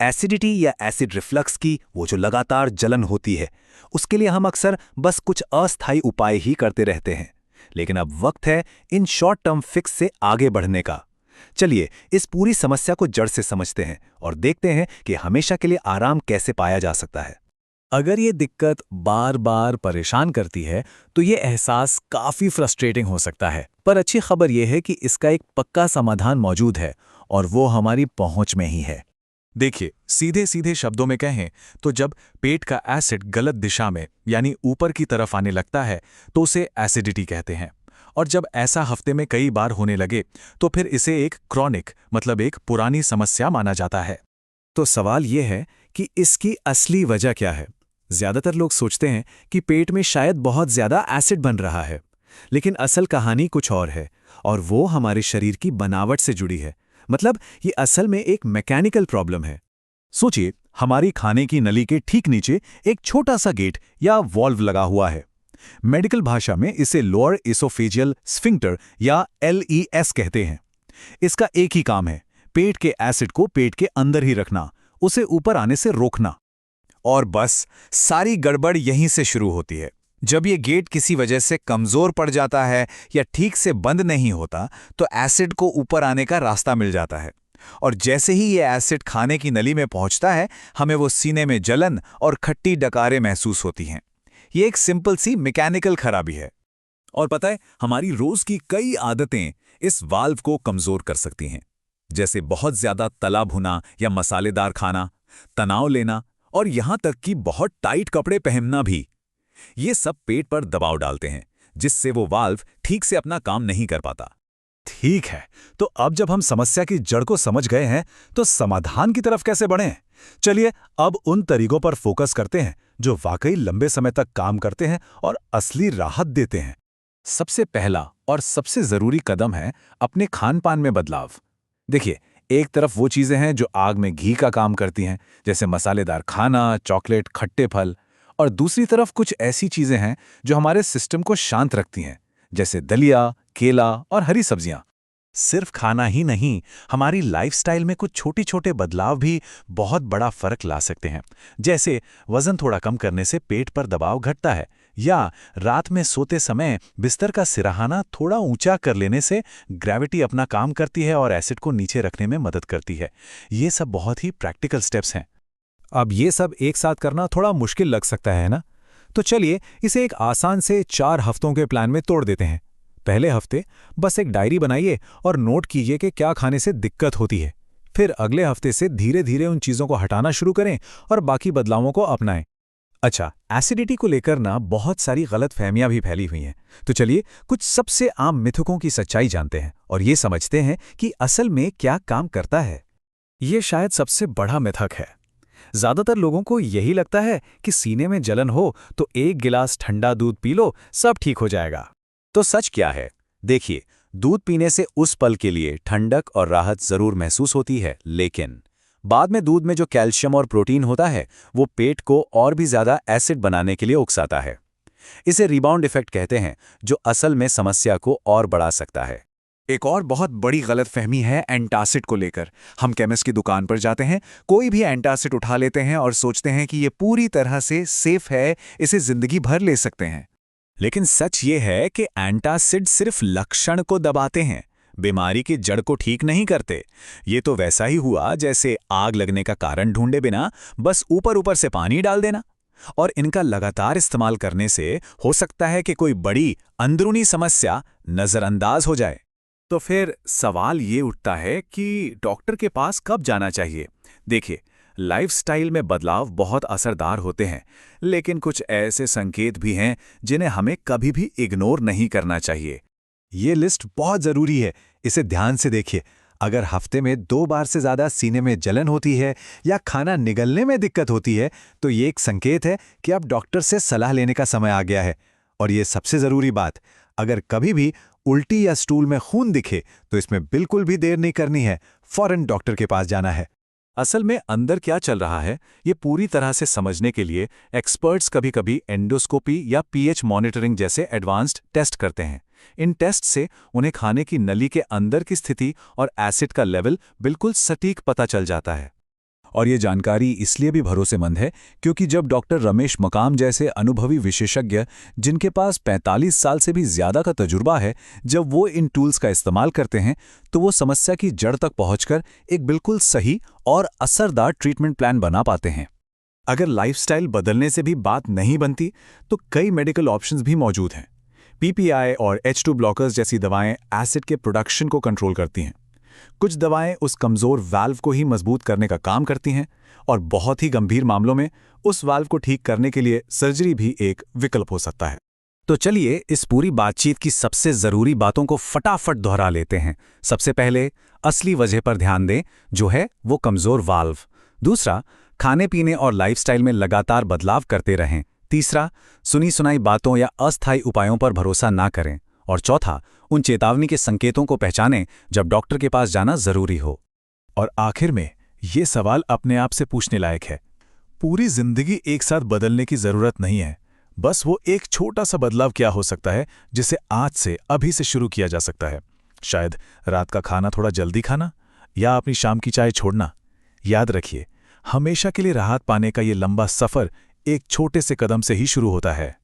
Acidity या acid reflux की वो जो लगातार जलन होती है, उसके लिए हम अक्सर बस कुछ अस्थायी उपाय ही करते रहते हैं। लेकिन अब वक्त है इन शॉर्ट टर्म फिक्स से आगे बढ़ने का। चलिए इस पूरी समस्या को जड़ से समझते हैं और देखते हैं कि हमेशा के लिए आराम कैसे पाया जा सकता है। अगर ये दिक्कत बार बार परेशान करती है तो ये एहसास काफ़ी फ्रस्ट्रेटिंग हो सकता है, पर अच्छी खबर ये है कि इसका एक पक्का समाधान मौजूद है और वो हमारी पहुंच में ही है। देखिए, सीधे सीधे शब्दों में कहें तो जब पेट का एसिड गलत दिशा में यानी ऊपर की तरफ आने लगता है तो उसे एसिडिटी कहते हैं। और जब ऐसा हफ्ते में कई बार होने लगे तो फिर इसे एक क्रॉनिक मतलब एक पुरानी समस्या माना जाता है। तो सवाल ये है कि इसकी असली वजह क्या है। ज्यादातर लोग सोचते हैं कि पेट में शायद बहुत ज्यादा एसिड बन रहा है, लेकिन असल कहानी कुछ और है और वो हमारे शरीर की बनावट से जुड़ी है। मतलब ये असल में एक मैकेनिकल प्रॉब्लम है। सोचिए, हमारी खाने की नली के ठीक नीचे एक छोटा सा गेट या वॉल्व लगा हुआ है। मेडिकल भाषा में इसे लोअर इसोफेजियल स्फिंक्टर या LES कहते हैं। इसका एक ही काम है, पेट के एसिड को पेट के अंदर ही रखना, उसे ऊपर आने से रोकना। और बस सारी गड़बड़ यहीं से शुरू होती है। जब ये गेट किसी वजह से कमजोर पड़ जाता है या ठीक से बंद नहीं होता तो एसिड को ऊपर आने का रास्ता मिल जाता है। और जैसे ही ये एसिड खाने की नली में पहुंचता है, हमें वो सीने में जलन और खट्टी डकारें महसूस होती हैं। ये एक सिंपल सी मैकेनिकल खराबी है। और पता है, हमारी रोज की कई आदतें इस वाल्व को कमजोर कर सकती हैं, जैसे बहुत ज्यादा तला भुना या मसालेदार खाना, तनाव लेना और यहां तक कि बहुत टाइट कपड़े पहनना भी। ये सब पेट पर दबाव डालते हैं, जिससे वो वाल्व ठीक से अपना काम नहीं कर पाता। ठीक है, तो अब जब हम समस्या की जड़ को समझ गए हैं तो समाधान की तरफ कैसे बढ़ें? चलिए अब उन तरीकों पर फोकस करते हैं जो वाकई लंबे समय तक काम करते हैं और असली राहत देते हैं। सबसे पहला और सबसे जरूरी कदम है अपने खान पान में बदलाव। देखिए, एक तरफ वो चीजें हैं जो आग में घी का काम करती हैं, जैसे मसालेदार खाना, चॉकलेट, खट्टे फल, और दूसरी तरफ कुछ ऐसी चीजें हैं जो हमारे सिस्टम को शांत रखती हैं, जैसे दलिया, केला और हरी सब्जियां। सिर्फ खाना ही नहीं, हमारी लाइफस्टाइल में कुछ छोटे छोटे बदलाव भी बहुत बड़ा फर्क ला सकते हैं। जैसे वजन थोड़ा कम करने से पेट पर दबाव घटता है, या रात में सोते समय बिस्तर का सिरहाना थोड़ा ऊंचा कर लेने से ग्रेविटी अपना काम करती है और एसिड को नीचे रखने में मदद करती है। ये सब बहुत ही प्रैक्टिकल स्टेप्स हैं। अब ये सब एक साथ करना थोड़ा मुश्किल लग सकता है ना? तो चलिए इसे एक आसान से 4 हफ्तों के प्लान में तोड़ देते हैं। पहले हफ्ते बस एक डायरी बनाइए और नोट कीजिए कि क्या खाने से दिक्कत होती है। फिर अगले हफ्ते से धीरे धीरे उन चीज़ों को हटाना शुरू करें और बाकी बदलावों को अपनाएं। अच्छा, एसिडिटी को लेकर ना बहुत सारी गलतफहमियां भी फैली हुई हैं। तो चलिए कुछ सबसे आम मिथकों की सच्चाई जानते हैं और ये समझते हैं कि असल में क्या काम करता है। ये शायद सबसे बड़ा मिथक है। ज्यादातर लोगों को यही लगता है कि सीने में जलन हो तो 1 गिलास ठंडा दूध पी लो, सब ठीक हो जाएगा। तो सच क्या है? देखिए, दूध पीने से उस पल के लिए ठंडक और राहत जरूर महसूस होती है, लेकिन बाद में दूध में जो कैल्शियम और प्रोटीन होता है वो पेट को और भी ज्यादा एसिड बनाने के लिए उकसाता है। इसे रिबाउंड इफेक्ट कहते हैं, जो असल में समस्या को और बढ़ा सकता है। एक और बहुत बड़ी गलतफहमी है एंटासिड को लेकर। हम केमिस्ट की दुकान पर जाते हैं, कोई भी एंटासिड उठा लेते हैं और सोचते हैं कि ये पूरी तरह से सेफ है, इसे जिंदगी भर ले सकते हैं। लेकिन सच ये है कि एंटासिड सिर्फ लक्षण को दबाते हैं, बीमारी की जड़ को ठीक नहीं करते। ये तो वैसा ही हुआ जैसे आग लगने का कारण ढूंढे बिना बस ऊपर ऊपर से पानी डाल देना। और इनका लगातार इस्तेमाल करने से हो सकता है कि कोई बड़ी अंदरूनी समस्या नजरअंदाज हो जाए। तो फिर सवाल ये उठता है कि डॉक्टर के पास कब जाना चाहिए? देखिए, लाइफस्टाइल में बदलाव बहुत असरदार होते हैं, लेकिन कुछ ऐसे संकेत भी हैं जिन्हें हमें कभी भी इग्नोर नहीं करना चाहिए। ये लिस्ट बहुत जरूरी है, इसे ध्यान से देखिए। अगर हफ्ते में 2 बार से ज्यादा सीने में जलन होती है या खाना निगलने में दिक्कत होती है तो ये एक संकेत है कि अब डॉक्टर से सलाह लेने का समय आ गया है। और ये सबसे जरूरी बात, अगर कभी भी उल्टी या स्टूल में खून दिखे तो इसमें बिल्कुल भी देर नहीं करनी है, फौरन डॉक्टर के पास जाना है। असल में अंदर क्या चल रहा है ये पूरी तरह से समझने के लिए एक्सपर्ट्स कभी-कभी एंडोस्कोपी या पीएच मॉनिटरिंग जैसे एडवांस्ड टेस्ट करते हैं। इन टेस्ट से उन्हें खाने की नली के अंदर की स्थिति और एसिड का लेवल बिल्कुल सटीक पता चल जाता है। और ये जानकारी इसलिए भी भरोसेमंद है क्योंकि जब डॉक्टर रमेश मकाम जैसे अनुभवी विशेषज्ञ जिनके पास 45 साल से भी ज़्यादा का तजुर्बा है, जब वो इन टूल्स का इस्तेमाल करते हैं तो वो समस्या की जड़ तक पहुंचकर एक बिल्कुल सही और असरदार ट्रीटमेंट प्लान बना पाते हैं। अगर लाइफस्टाइल बदलने से भी बात नहीं बनती तो कई मेडिकल ऑप्शंस भी मौजूद हैं। PPI और H2 ब्लॉकर्स जैसी दवाएं एसिड के प्रोडक्शन को कंट्रोल करती हैं। कुछ दवाएं उस कमज़ोर वाल्व को ही मजबूत करने का काम करती हैं और बहुत ही गंभीर मामलों में उस वाल्व को ठीक करने के लिए सर्जरी भी एक विकल्प हो सकता है। तो चलिए इस पूरी बातचीत की सबसे ज़रूरी बातों को फटाफट दोहरा लेते हैं। सबसे पहले असली वजह पर ध्यान दें, जो है वो कमज़ोर वाल्व। दूसरा, खाने पीने और लाइफस्टाइल में लगातार बदलाव करते रहें। तीसरा, सुनी सुनाई बातों या अस्थायी उपायों पर भरोसा ना करें। और चौथा, उन चेतावनी के संकेतों को पहचानें जब डॉक्टर के पास जाना ज़रूरी हो। और आखिर में ये सवाल अपने आप से पूछने लायक है। पूरी जिंदगी एक साथ बदलने की ज़रूरत नहीं है, बस वो एक छोटा सा बदलाव क्या हो सकता है जिसे आज से अभी से शुरू किया जा सकता है। शायद रात का खाना थोड़ा जल्दी खाना या अपनी शाम की चाय छोड़ना। याद रखिए, हमेशा के लिए राहत पाने का ये लंबा सफ़र एक छोटे से कदम से ही शुरू होता है।